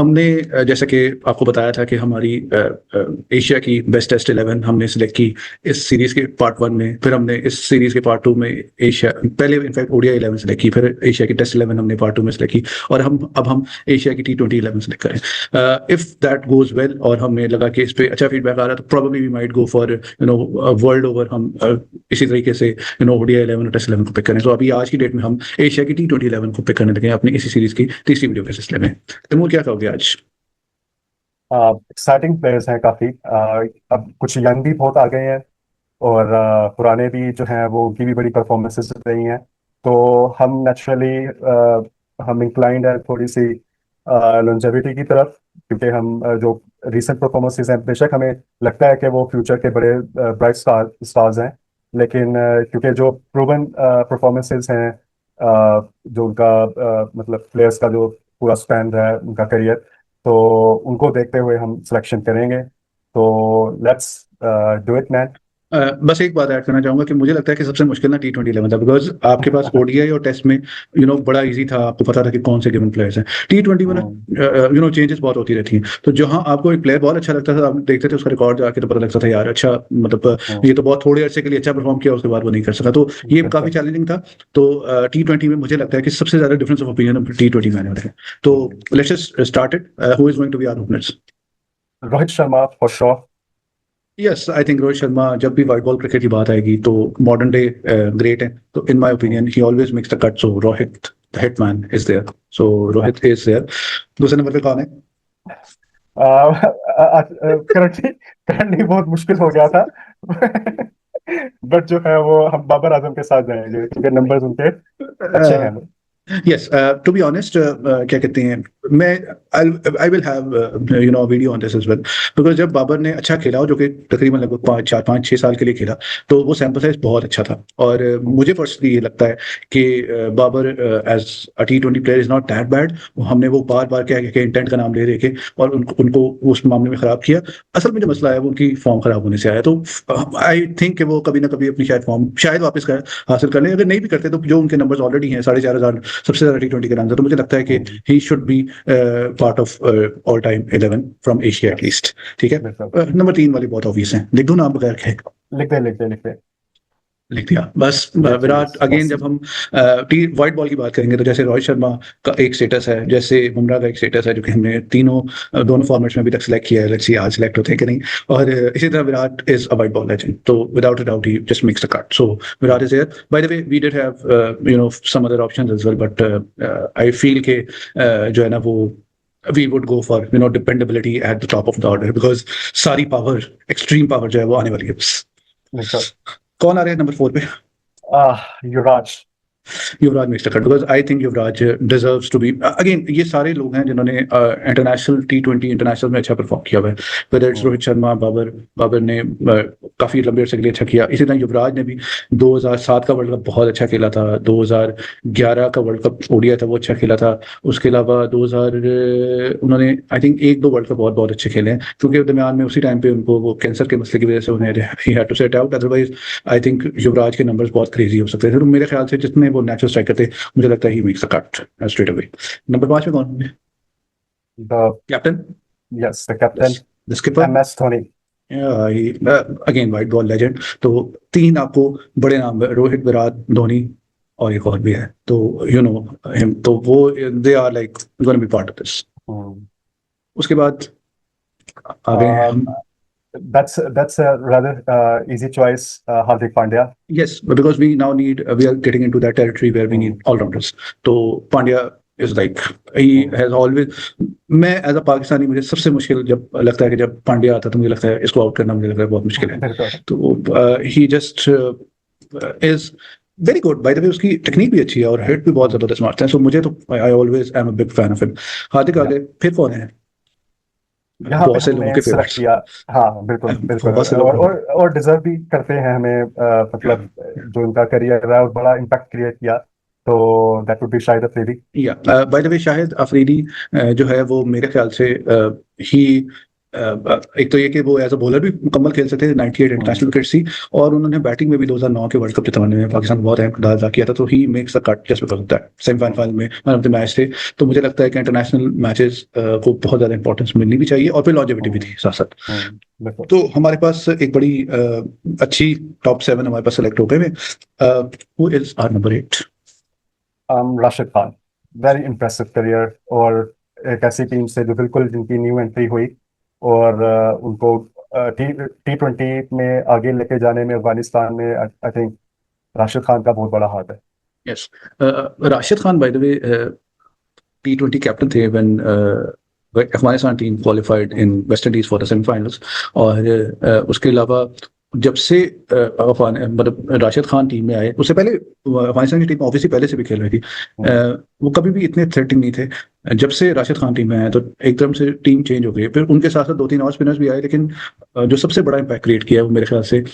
हमने जैसा कि आपको बताया था कि हमारी एशिया की बेस्ट टेस्ट 11 हमने सिलेक्ट की इस सीरीज के पार्ट 1 में, फिर हमने इस सीरीज के पार्ट 2 में एशिया, पहले इनफैक्ट ओडीआई 11 सिलेक्ट की, फिर एशिया की टेस्ट 11 हमने पार्ट 2 में सिलेक्ट की, और हम एशिया की T20 11 सिलेक्ट करें। इफ दैट गोज वेल और हमें लगा कि इस पे अच्छा फीडबैक आ रहा है, तो probably we might go for world over हम इसी तरीके से ओडीआई 11 और टेस्ट 11 को पिक करें। तो अभी आज की डेट में हम एशिया की T20 11 को पिक करने लगे हैं अपनी इसी सीरीज की तीसरी वीडियो के सिलसिले में। तैमूर, क्या कहोगे आज? एक्साइटिंग प्लेयर्स हैं काफ़ी। अब कुछ यंग भी बहुत आ गए हैं, और पुराने भी जो हैं वो उनकी भी बड़ी परफॉर्मेंसेस रही हैं। तो हम नेचुरली हम इंक्लाइंड है थोड़ी सी लॉन्जेविटी की तरफ, क्योंकि हम जो रीसेंट परफॉर्मेंसेस हैं, बेशक हमें लगता है कि वो फ्यूचर के बड़े ब्राइट स्टार्स हैं, लेकिन क्योंकि जो प्रूवन परफॉर्मेंसेस हैं, जो उनका मतलब प्लेयर्स का जो पूरा स्पैन है उनका करियर, तो उनको देखते हुए हम सिलेक्शन करेंगे। तो लेट्स डू इट मैन। बस एक बात ऐड करना चाहूंगा कि मुझे लगता है कि सबसे मुश्किल ना T20 11 था, बिकॉज आपके पास ओडीआई और टेस्ट में बड़ा इजी था, आपको पता था कि कौन से गिवन प्लेयर्स हैं। T20 में ना चेंजेस बहुत होती रहती हैं, तो जहां आपको एक प्लेयर बहुत अच्छा लगता था, आप देखते थे उसका रिकॉर्ड जाके, तो पता लगता था यार अच्छा, मतलब ये तो बहुत थोड़े अरसे के लिए अच्छा परफॉर्म किया, उसके बाद वो नहीं कर सका, तो ये काफी चैलेंजिंग था। तो T20 में मुझे लगता है कि सबसे ज्यादा डिफरेंस ऑफ ओपिनियन T20 में है। तो let's just start it. Who is going to be our openers? Rohit Sharma for sure. Yes, I think Rohit Sharma, जब भी व्हाइट बॉल क्रिकेट की बात आएगी तो मॉडर्न डे ग्रेट है, तो in my opinion he always makes the cut, so Rohit the hitman is there, so Rohit is there. दूसरे number पे कौन है? करंटली करंटली बहुत मुश्किल हो गया था। बट जो है वो हम बाबर आजम के साथ जाएंगे, क्योंकि नंबर्स उनके अच्छे हैं। यस, टू बी ऑनेस्ट, क्या कहते हैं, मैं I will have video on this as well, because जब बाबर ने अच्छा खेला, और जो कि तकरीबन लगभग 5-6 साल के लिए खेला, तो वो सैंपल साइज बहुत अच्छा था, और मुझे पर्सनली ये लगता है कि Babar as a T20 player is not that bad. हमने वो बार बार क्या कि इंटेंट का नाम ले लेके और उनको उस मामले में खराब किया। असल में जो मसला है वो उनकी फॉर्म खराब होने से आया, तो आई थिंक कि वो कभी ना कभी अपनी शायद फॉर्म शायद वापस हासिल कर लें। अगर नहीं भी करते, तो जो उनके नंबर्स ऑलरेडी हैं 4,500 सबसे ज्यादा T20 के रन, तो मुझे लगता है कि he should be part of all time 11 from Asia at least. ठीक है, नंबर 3 वाली बहुत ऑब्वियस है, लिख दूं नाम बगैर के? लिख दे। लिख दिया बस। विराट अगेन, जब हम टी व्हाइट बॉल की बात करेंगे, तो जैसे रोहित शर्मा का एक स्टेटस है, जैसे बुमराह का एक स्टेटस है, जो कि हमने दोनों फॉर्मेट्स में अभी तक सिलेक्ट किया है, लेट्स सी आज सिलेक्ट होते हैं कि नहीं। और इसी तरह Virat is a white ball legend, तो without a doubt he just makes the cut, so Virat is here. By the way, we did have some other options as well, but I feel के जो है ना वो we would go for dependability at the top of the order, because सारी power, extreme power जो है वो आने वाली है बस। कौन आ रहे हैं नंबर 4 पे? Yuvraj. Yuvraj makes cut, because I think Yuvraj deserves to be, again ये सारे लोग हैं जिन्होंने इंटरनेशनल T20 इंटरनेशनल में अच्छा परफॉर्म किया हुआ है, वेदर इट्स रोहित शर्मा, बाबर ने काफी लंबे अरसे के लिए अच्छा किया, इसी तरह युवराज ने भी 2007 का वर्ल्ड कप बहुत अच्छा खेला था, 2011 का वर्ल्ड कप ओडीआई था वो अच्छा खेला था, उसके अलावा 2000 उन्होंने आई थिंक 1-2 वर्ल्ड कप बहुत बहुत अच्छे खेले हैं, क्योंकि दरमियान में उसी टाइम पे उनको वो कैंसर के मसले की वजह से उन्हें he had to set out, otherwise I think Yuvraj के नंबर्स बहुत क्रेजी हो सकते थे। तो मेरे ख्याल से जितने वो नेचुरल स्ट्राइकर थे, मुझे लगता है he makes a cut straight away. Number 5 में कौन है? Captain? Yes, the captain, the skipper, MS Dhoni. Again white ball legend. तो 3 आपको बड़े नाम, रोहित, विराट, धोनी, और एक और भी है, तो हिम, तो वो they are like gonna be part of this. उसके बाद आगे हम, That's a rather easy choice, Hardik Pandya. yes, because we are getting into that territory where we need all rounders, तो Pandya is like he has always, मैं as a Pakistani, मुझे सबसे मुश्किल जब लगता है कि जब पांड्या आता है, तो मुझे लगता है इसको आउट करना मुझे लगता है बहुत मुश्किल है, तो he just is very good. By the way, उसकी टेक्निक भी अच्छी है और हिट भी बहुत जबरदस्त मारते हैं, सो मुझे तो I always am a big fan of him. Hardik आगे, फिर कौन है? यहाँ पे बहुत से लोगों हमने के सेलेक्ट फेवरेट्स, किया। हाँ, बिल्कुल बिल्कुल, बहुत से लोग। और डिजर्व भी करते हैं हमें, मतलब जो उनका करियर है और बड़ा इम्पैक्ट क्रिएट किया, तो that would be Shahid Afridi. Yeah by the way, Shahid Afridi जो है वो मेरे ख्याल से ही एक तो ये कि वो एज अ बॉलर भी मुकम्मल खेल सकते थे, 98 इंटरनेशनल विकेट्स थी, और उन्होंने बैटिंग में भी 2009 के वर्ल्ड कप के ज़माने में पाकिस्तान को बहुत अहम अदा किया था, तो he makes the cut just because of that. Semifinal में मैन ऑफ द मैच थे, तो मुझे लगता है कि इंटरनेशनल मैचेस को बहुत ज़्यादा इंपॉर्टेंस मिलनी भी चाहिए, और फिर लॉन्जेविटी भी थी साथ साथ। बिल्कुल। तो हमारे पास एक बड़ी अच्छी टॉप 7 हमारे पास सेलेक्ट हो गए हैं। Who is our number 8? Rashid Khan, very impressive career, और एक ऐसी टीम से जो बिल्कुल जिनकी न्यू एंट्री हुई, और उनको T20 में आगे लेके जाने में अफगानिस्तान में आई थिंक राशिद खान का बहुत बड़ा हाथ है। Yes, Rashid Khan by the way T20 captain थे when Afghanistan team qualified in West Indies for the semifinals, और उसके अलावा जब से मतलब राशिद खान टीम में आए, उससे पहले अफगानिस्तान की टीम ऑब्वियसली पहले से भी खेल रही थी, वो कभी भी इतने थ्रेटनिंग नहीं थे। जब से राशिद खान टीम में आए तो एकदम से टीम चेंज हो गई। फिर उनके साथ साथ 2-3 और स्पिनर्स भी आए, लेकिन जो सबसे बड़ा इम्पैक्ट क्रिएट किया वो मेरे ख्याल से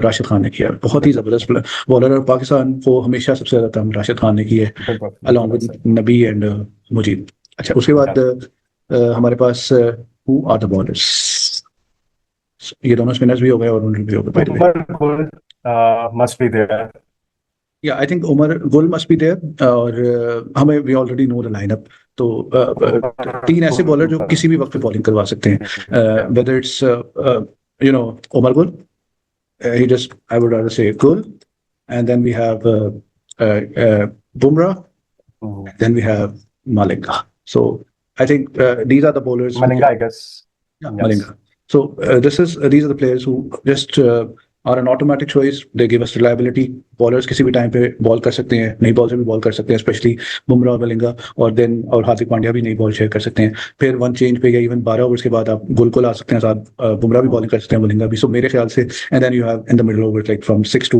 राशिद खान ने किया। बहुत ही जबरदस्त बॉलर, और पाकिस्तान को हमेशा सबसे ज्यादा काम राशिद खान ने की है, along with Nabi and Mujib. अच्छा, उसके बाद हमारे पास हु आर द बॉलर्स? ये दोनों स्पिनर्स भी हो गए और उन्होंने भी हो गए। Must be there. Yeah, I think Umar Gul must be there, और हमें we already know the lineup। तो 3 ऐसे बॉलर जो किसी भी वक्त पे बॉलिंग करवा सकते हैं, whether it's Umar Gul, he just, I would rather say Gul, and then we have Bumrah, then we have Malinga. So I think these are the bowlers. Malinga, I guess. Yeah, yes. Malinga. So these are the players who just are an automatic choice. They give us reliability. Bowlers किसी भी time पे ball कर सकते हैं, नई ball से भी ball कर सकते हैं, स्पेशली बुमराह और मलिंगा, और हार्दिक पांड्या भी नई बॉल शेयर कर सकते हैं। फिर वन चेंज पे या इवन 12 ओवर्स के बाद आप गुल को ला सकते हैं साथ, बुमराह भी बॉलिंग कर सकते हैं, मलिंगा भी। सो मेरे ख्याल से, and then you have in the middle overs like from 6 to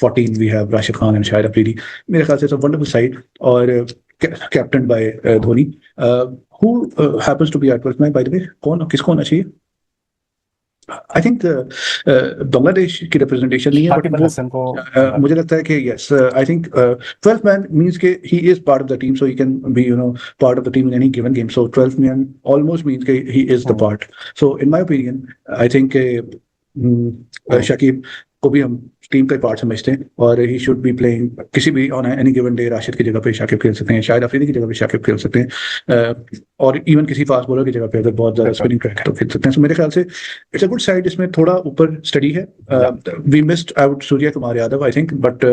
14 we have Rashid Khan and Shahid Afridi. मेरे ख्याल से इट्स अ वंडरफुल साइड, और captain by Dhoni. Who happens to be our 12th man by the way? किसको होना चाहिए? आई थिंक बांग्लादेश की representation नहीं है, बट मुझे लगता है कि yes, I think 12th man means के he is part of the team, so he can be part of the team in any given game. So 12th man almost means के he is the part. So in my opinion, I think Shakib को भी हम team का part समझते हैं, और he should be playing किसी भी on any given day. Rashid की जगह पे शाकिब खेल सकते हैं, शाहिद अफरीदी की जगह पे शाकिब खेल सकते हैं, और इवन किसी फास्ट बॉलर की जगह पे अगर बहुत ज्यादा स्पिनिंग ट्रैक है तो खेल सकते हैं। सो मेरे ख्याल से इट्स अ गुड साइड, इसमें थोड़ा ऊपर स्टडी है। We missed out Surya Kumar Yadav I think, but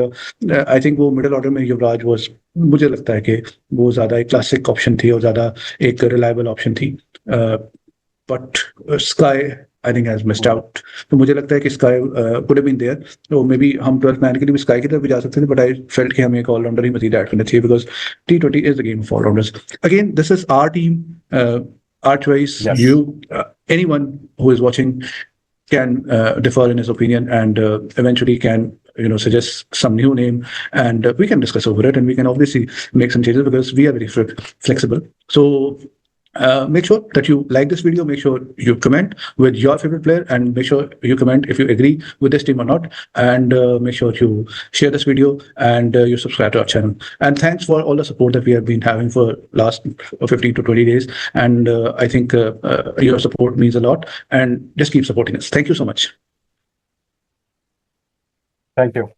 I think वो मिडिल ऑर्डर में युवराज वाज, मुझे लगता है कि वो ज्यादा एक क्लासिक ऑप्शन थी और ज्यादा एक रिलायबल ऑप्शन थी, but sky I think has missed out। तो मुझे लगता है कि sky could have been there, तो मे बी हम 12th मैन के लिए भी स्काई की तरफ भी जा सकते थे, बट आई फेल्ट कि हमें एक ऑलराउंडर ही मजीद ऐड करना चाहिए, because T20 is the game of all-rounders। Again, this is our team, our choice। Yes. You, anyone who is watching can differ in his opinion, and eventually can suggest some new name, and we can discuss over it, and we can obviously make some changes because we are very flexible। So make sure that you like this video, make sure you comment with your favorite player, and make sure you comment if you agree with this team or not, and make sure you share this video, and you subscribe to our channel। And thanks for all the support that we have been having for last 15 to 20 days, and I think your support means a lot, and just keep supporting us. Thank you so much। Thank you।